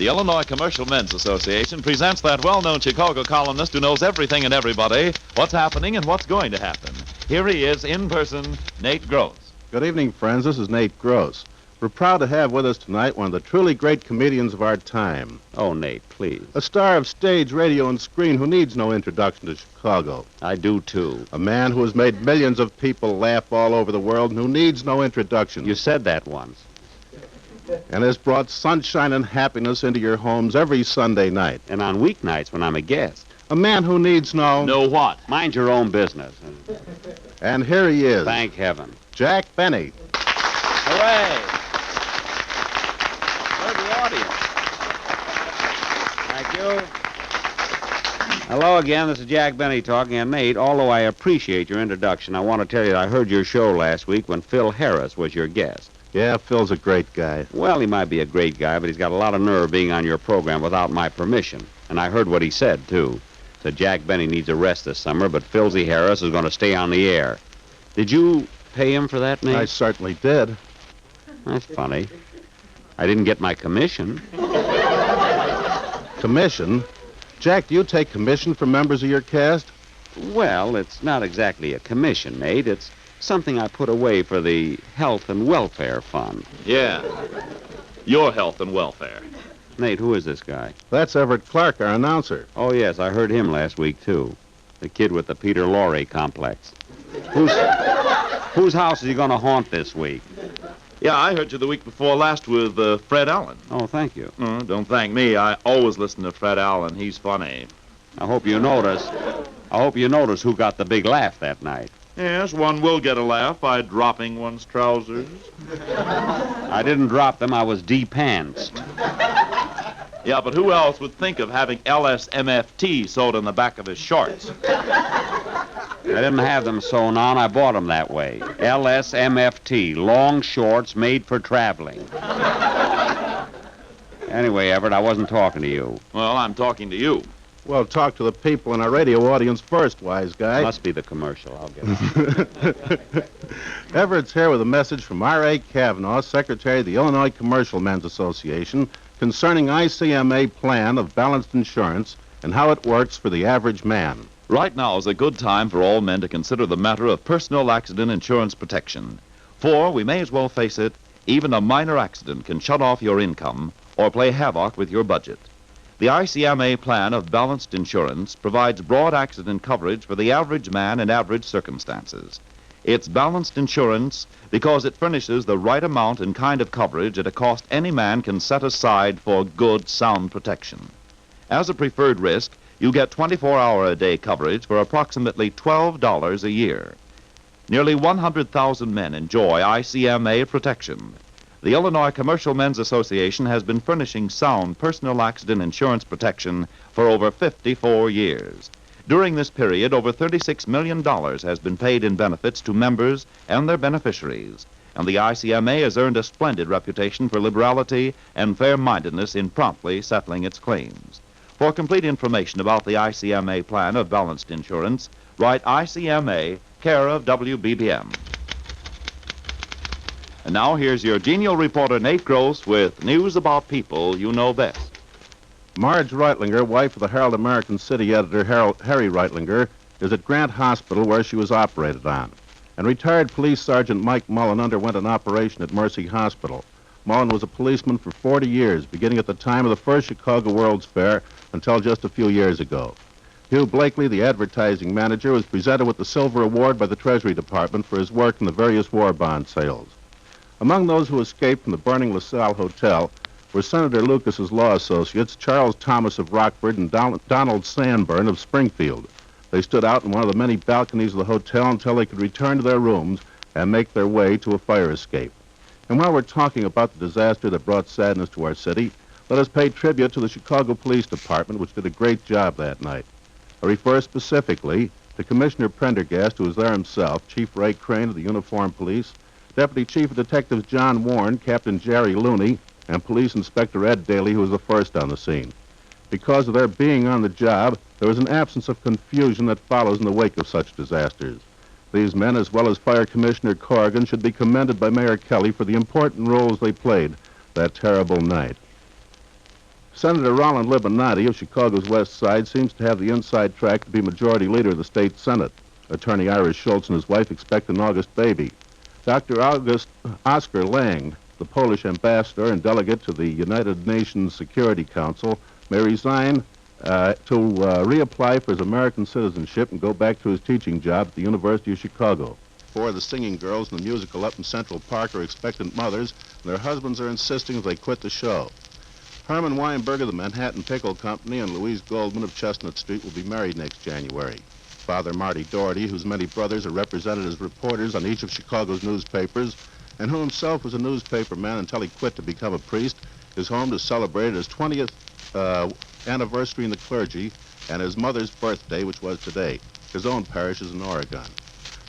The Illinois Commercial Men's Association presents that well-known Chicago columnist who knows everything and everybody, what's happening and what's going to happen. Here he is in person, Nate Gross. Good evening, friends. This is Nate Gross. We're proud to have with us tonight one of the truly great comedians of our time. Oh, Nate, please. A star of stage, radio, and screen who needs no introduction to Chicago. I do, too. A man who has made millions of people laugh all over the world and who needs no introduction. You said that once. And has brought sunshine and happiness into your homes every Sunday night. And on weeknights when I'm a guest. A man who needs no... Know what? Mind your own business. And here he is. Thank heaven. Jack Benny. Hooray! Where's the audience? Thank you. Hello again, this is Jack Benny talking, and Nate, although I appreciate your introduction, I want to tell you that I heard your show last week when Phil Harris was your guest. Yeah, Phil's a great guy. Well, he might be a great guy, but he's got a lot of nerve being on your program without my permission. And I heard what he said, too. Said Jack Benny needs a rest this summer, but Philzy Harris is going to stay on the air. Did you pay him for that, Nate? I certainly did. That's funny. I didn't get my commission. Commission? Jack, do you take commission from members of your cast? Well, it's not exactly a commission, Nate. It's something I put away for the Health and Welfare Fund. Yeah. Your health and welfare. Nate, who is this guy? That's Everett Clark, our announcer. Oh, yes, I heard him last week, too. The kid with the Peter Lorre complex. Whose house is he going to haunt this week? Yeah, I heard you the week before last with Fred Allen. Oh, thank you. Don't thank me. I always listen to Fred Allen. He's funny. I hope you notice who got the big laugh that night. Yes, one will get a laugh by dropping one's trousers. I didn't drop them. I was de-pantsed. Yeah, but who else would think of having LSMFT sewed in the back of his shorts? I didn't have them sewn on. I bought them that way. LSMFT, long shorts made for traveling. Anyway, Everett, I wasn't talking to you. Well, I'm talking to you. Well, talk to the people in our radio audience first, wise guy. Must be the commercial. I'll get it. Everett's here with a message from R.A. Kavanaugh, Secretary of the Illinois Commercial Men's Association, concerning ICMA plan of balanced insurance and how it works for the average man. Right now is a good time for all men to consider the matter of personal accident insurance protection. For, we may as well face it, even a minor accident can shut off your income or play havoc with your budget. The ICMA plan of balanced insurance provides broad accident coverage for the average man in average circumstances. It's balanced insurance because it furnishes the right amount and kind of coverage at a cost any man can set aside for good, sound protection. As a preferred risk, you get 24-hour-a-day coverage for approximately $12 a year. Nearly 100,000 men enjoy ICMA protection. The Illinois Commercial Men's Association has been furnishing sound personal accident insurance protection for over 54 years. During this period, over $36 million has been paid in benefits to members and their beneficiaries, and the ICMA has earned a splendid reputation for liberality and fair-mindedness in promptly settling its claims. For complete information about the ICMA plan of balanced insurance, write ICMA, care of WBBM. And now here's your genial reporter, Nate Gross, with news about people you know best. Marge Reutlinger, wife of the Herald American City editor Harry Reutlinger, is at Grant Hospital where she was operated on. And retired Police Sergeant Mike Mullen underwent an operation at Mercy Hospital. Mullen was a policeman for 40 years, beginning at the time of the first Chicago World's Fair until just a few years ago. Hugh Blakely, the advertising manager, was presented with the Silver Award by the Treasury Department for his work in the various war bond sales. Among those who escaped from the burning LaSalle Hotel were Senator Lucas's law associates, Charles Thomas of Rockford and Donald Sanborn of Springfield. They stood out in one of the many balconies of the hotel until they could return to their rooms and make their way to a fire escape. And while we're talking about the disaster that brought sadness to our city, let us pay tribute to the Chicago Police Department, which did a great job that night. I refer specifically to Commissioner Prendergast, who was there himself, Chief Ray Crane of the Uniformed Police, Deputy Chief of Detectives John Warren, Captain Jerry Looney, and Police Inspector Ed Daly, who was the first on the scene. Because of their being on the job, there was an absence of confusion that follows in the wake of such disasters. These men, as well as Fire Commissioner Corrigan, should be commended by Mayor Kelly for the important roles they played that terrible night. Senator Roland Libinati of Chicago's West Side seems to have the inside track to be Majority Leader of the state Senate. Attorney Ira Schultz and his wife expect an August baby. Dr. Oscar Lang, the Polish ambassador and delegate to the United Nations Security Council, may resign to reapply for his American citizenship and go back to his teaching job at the University of Chicago. 4 of the singing girls in the musical up in Central Park are expectant mothers, and their husbands are insisting they quit the show. Herman Weinberg of the Manhattan Pickle Company and Louise Goldman of Chestnut Street will be married next January. Father Marty Doherty, whose many brothers are represented as reporters on each of Chicago's newspapers, and who himself was a newspaper man until he quit to become a priest, is home to celebrate his 20th anniversary in the clergy and his mother's birthday, which was today. His own parish is in Oregon.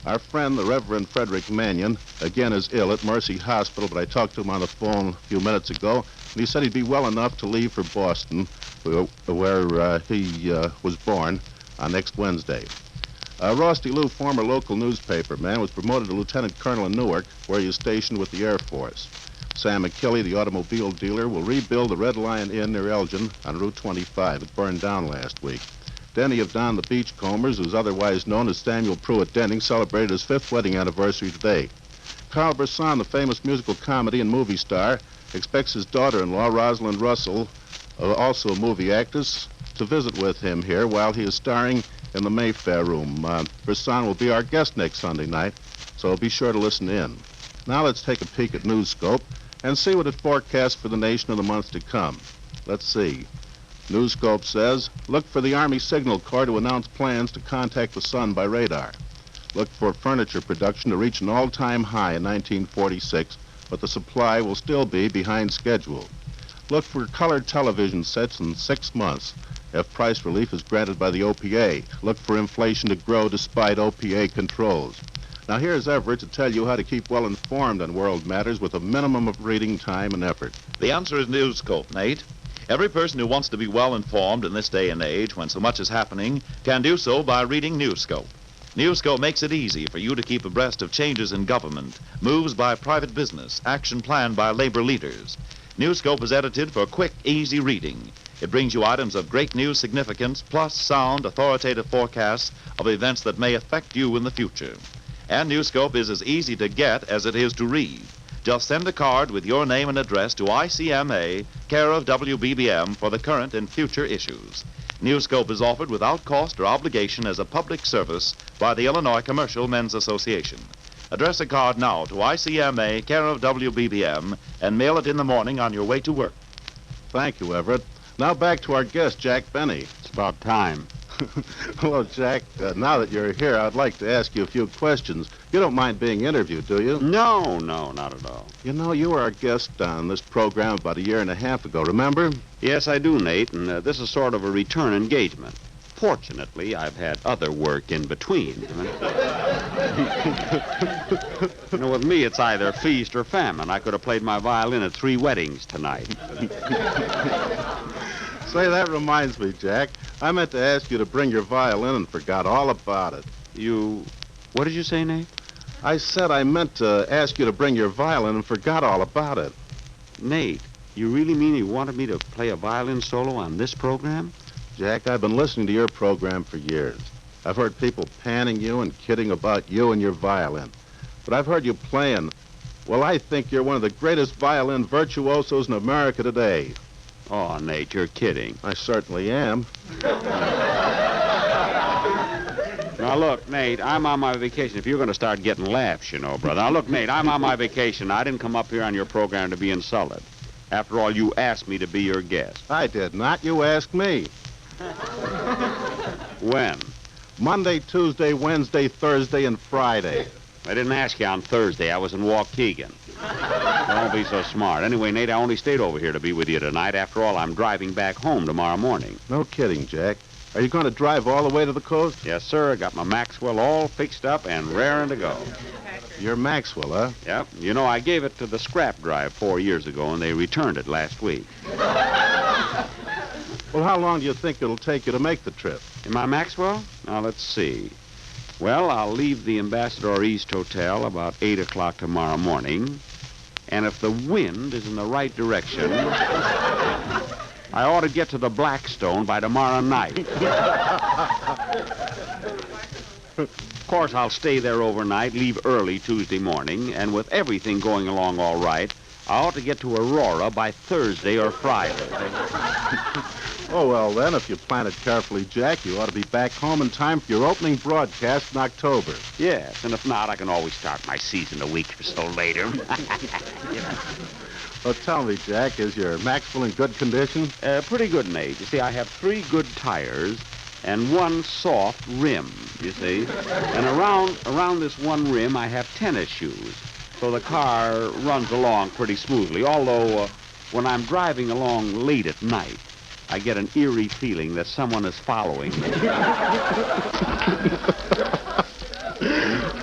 Our friend, the Reverend Frederick Mannion, again is ill at Mercy Hospital, but I talked to him on the phone a few minutes ago, and he said he'd be well enough to leave for Boston, where he was born, next Wednesday. Ross DeLue, former local newspaper man, was promoted to lieutenant colonel in Newark, where he is stationed with the Air Force. Sam McKilly, the automobile dealer, will rebuild the Red Lion Inn near Elgin on Route 25. It burned down last week. Denny of Don the Beachcombers, who's otherwise known as Samuel Pruitt Denning, celebrated his 5th wedding anniversary today. Carl Brisson, the famous musical comedy and movie star, expects his daughter-in-law, Rosalind Russell, also a movie actress, to visit with him here while he is starring in the Mayfair Room. Brisson will be our guest next Sunday night, so be sure to listen in. Now let's take a peek at Newscope and see what it forecasts for the nation in the months to come. Let's see. Newscope says, look for the Army Signal Corps to announce plans to contact the sun by radar. Look for furniture production to reach an all-time high in 1946, but the supply will still be behind schedule. Look for colored television sets in 6 months if price relief is granted by the OPA. Look for inflation to grow despite OPA controls. Now here's Everett to tell you how to keep well informed on world matters with a minimum of reading time and effort. The answer is Newscope, Nate. Every person who wants to be well informed in this day and age when so much is happening can do so by reading Newscope. Newscope makes it easy for you to keep abreast of changes in government, moves by private business, action planned by labor leaders. Newscope is edited for quick, easy reading. It brings you items of great news significance, plus sound, authoritative forecasts of events that may affect you in the future. And Newscope is as easy to get as it is to read. Just send a card with your name and address to ICMA, care of WBBM, for the current and future issues. Newscope is offered without cost or obligation as a public service by the Illinois Commercial Men's Association. Address a card now to ICMA, care of WBBM, and mail it in the morning on your way to work. Thank you, Everett. Now back to our guest, Jack Benny. It's about time. Hello, Jack. Now that you're here, I'd like to ask you a few questions. You don't mind being interviewed, do you? No, not at all. You know, you were our guest on this program about 1.5 years ago, remember? Yes, I do, Nate, and this is sort of a return engagement. Fortunately, I've had other work in between. You know, with me, it's either feast or famine. I could have played my violin at 3 weddings tonight. Say, that reminds me, Jack. I meant to ask you to bring your violin and forgot all about it. What did you say, Nate? I said I meant to ask you to bring your violin and forgot all about it. Nate, you really mean you wanted me to play a violin solo on this program? Jack, I've been listening to your program for years. I've heard people panning you and kidding about you and your violin. But I've heard you playing. Well, I think you're one of the greatest violin virtuosos in America today. Oh, Nate, you're kidding. I certainly am. Now, look, Nate, I'm on my vacation. If you're going to start getting laughs, you know, brother. Now, look, Nate, I'm on my vacation. I didn't come up here on your program to be insulted. After all, you asked me to be your guest. I did not. You asked me. When? Monday, Tuesday, Wednesday, Thursday, and Friday. I didn't ask you on Thursday. I was in Waukegan. Don't be so smart. Anyway, Nate, I only stayed over here to be with you tonight. After all, I'm driving back home tomorrow morning. No kidding, Jack. Are you going to drive all the way to the coast? Yes, sir. I got my Maxwell all fixed up and raring to go. Your Maxwell, huh? Yep. You know, I gave it to the scrap drive 4 years ago, and they returned it last week. Well, how long do you think it'll take you to make the trip? In my Maxwell? Now, let's see. Well, I'll leave the Ambassador East Hotel about 8 o'clock tomorrow morning. And if the wind is in the right direction, I ought to get to the Blackstone by tomorrow night. Of course, I'll stay there overnight, leave early Tuesday morning, and with everything going along all right, I ought to get to Aurora by Thursday or Friday. Oh, well, then, if you plan it carefully, Jack, you ought to be back home in time for your opening broadcast in October. Yes, and if not, I can always start my season a week or so later. Well, tell me, Jack, is your Maxwell in good condition? Pretty good, Nate. You see, I have 3 good tires and 1 soft rim, you see. And around this 1 rim, I have tennis shoes. So the car runs along pretty smoothly, although when I'm driving along late at night, I get an eerie feeling that someone is following me.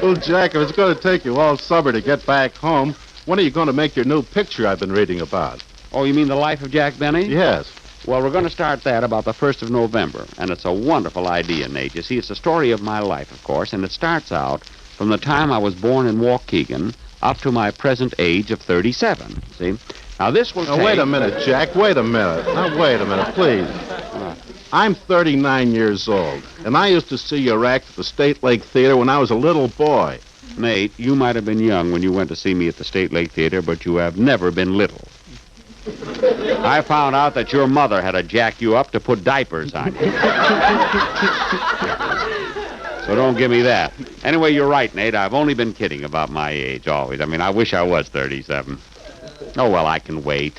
Well, Jack, if it's going to take you all summer to get back home, when are you going to make your new picture I've been reading about? Oh, you mean The Life of Jack Benny? Yes. Well, we're going to start that about the 1st of November, and it's a wonderful idea, Nate. You see, it's the story of my life, of course, and it starts out from the time I was born in Waukegan up to my present age of 37, see? Now, this will take... Now, wait a minute, Jack. Wait a minute. Now, wait a minute, please. I'm 39 years old, and I used to see your act at the State Lake Theater when I was a little boy. Nate, you might have been young when you went to see me at the State Lake Theater, but you have never been little. I found out that your mother had to jack you up to put diapers on you. So don't give me that. Anyway, you're right, Nate. I've only been kidding about my age always. I mean, I wish I was 37. Oh, well, I can wait.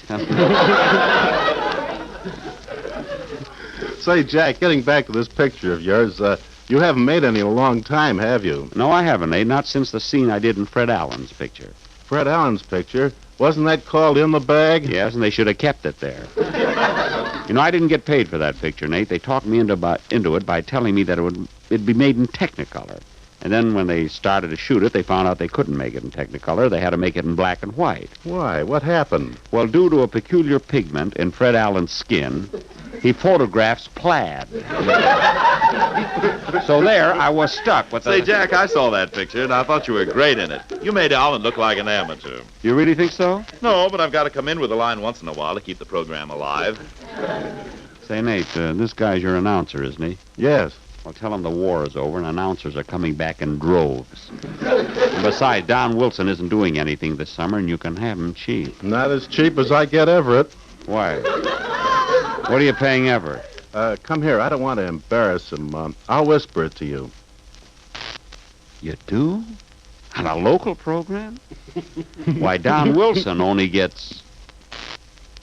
Say, Jack, getting back to this picture of yours, you haven't made any in a long time, have you? No, I haven't, Nate. Not since the scene I did in Fred Allen's picture. Fred Allen's picture? Wasn't that called In the Bag? Yes, and they should have kept it there. You know, I didn't get paid for that picture, Nate. They talked me into it by telling me that it'd be made in Technicolor. And then when they started to shoot it, they found out they couldn't make it in Technicolor. They had to make it in black and white. Why? What happened? Well, due to a peculiar pigment in Fred Allen's skin, he photographs plaid. So there, I was stuck with the... Say, Jack, I saw that picture, and I thought you were great in it. You made Allen look like an amateur. You really think so? No, but I've got to come in with a line once in a while to keep the program alive. Say, Nate, this guy's your announcer, isn't he? Yes. Well, tell him the war is over and announcers are coming back in droves. And besides, Don Wilson isn't doing anything this summer, and you can have him cheap. Not as cheap as I get Everett. Why? What are you paying Everett? Come here. I don't want to embarrass him. I'll whisper it to you. You do? On a local program? Why, Don Wilson only gets...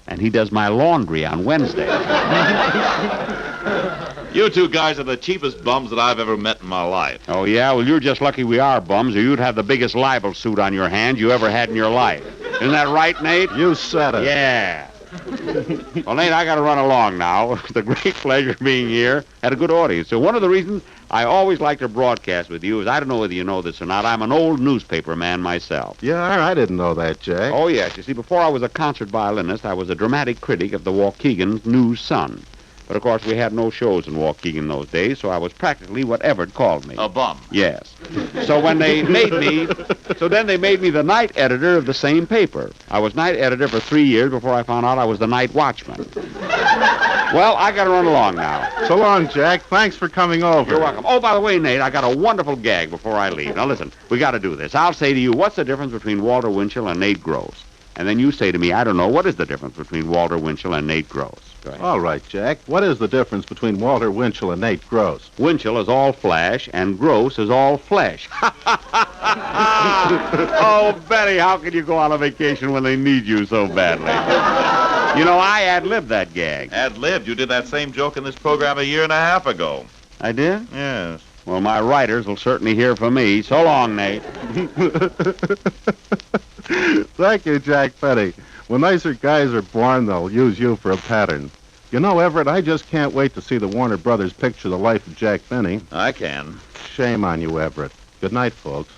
And he does my laundry on Wednesday. You two guys are the cheapest bums that I've ever met in my life. Oh, yeah? Well, you're just lucky we are bums, or you'd have the biggest libel suit on your hands you ever had in your life. Isn't that right, Nate? You said it. Yeah. Well, Nate, I got to run along now. It's a great pleasure being here. Had a good audience. So one of the reasons I always like to broadcast with you is, I don't know whether you know this or not, I'm an old newspaper man myself. Yeah, I didn't know that, Jack. Oh, yes. You see, before I was a concert violinist, I was a dramatic critic of the Waukegan News Sun. But, of course, we had no shows in Waukegan those days, so I was practically what Everett called me. A bum. Yes. So when they made me... So then they made me the night editor of the same paper. I was night editor for 3 years before I found out I was the night watchman. Well, I got to run along now. So long, Jack. Thanks for coming over. You're welcome. Oh, by the way, Nate, I got a wonderful gag before I leave. Now, listen, we got to do this. I'll say to you, what's the difference between Walter Winchell and Nate Gross? And then you say to me, I don't know, what is the difference between Walter Winchell and Nate Gross? Go ahead. All right, Jack. What is the difference between Walter Winchell and Nate Gross? Winchell is all flash, and Gross is all flesh. Oh, Betty, how can you go on a vacation when they need you so badly? You know, I ad-libbed that gag. Ad-libbed? You did that same joke in this program a year and a half ago. I did? Yes. Well, my writers will certainly hear from me. So long, Nate. Thank you, Jack Benny. When nicer guys are born, they'll use you for a pattern. You know, Everett, I just can't wait to see the Warner Brothers picture The Life of Jack Benny. I can. Shame on you, Everett. Good night, folks.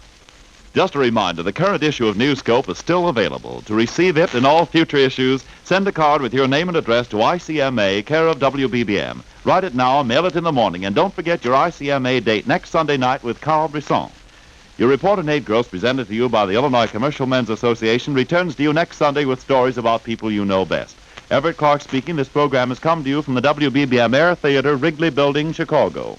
Just a reminder, the current issue of Newscope is still available. To receive it and all future issues, send a card with your name and address to ICMA, care of WBBM. Write it now, mail it in the morning, and don't forget your ICMA date next Sunday night with Carl Brisson. Your reporter, Nate Gross, presented to you by the Illinois Commercial Men's Association, returns to you next Sunday with stories about people you know best. Everett Clark speaking. This program has come to you from the WBBM Air Theater, Wrigley Building, Chicago.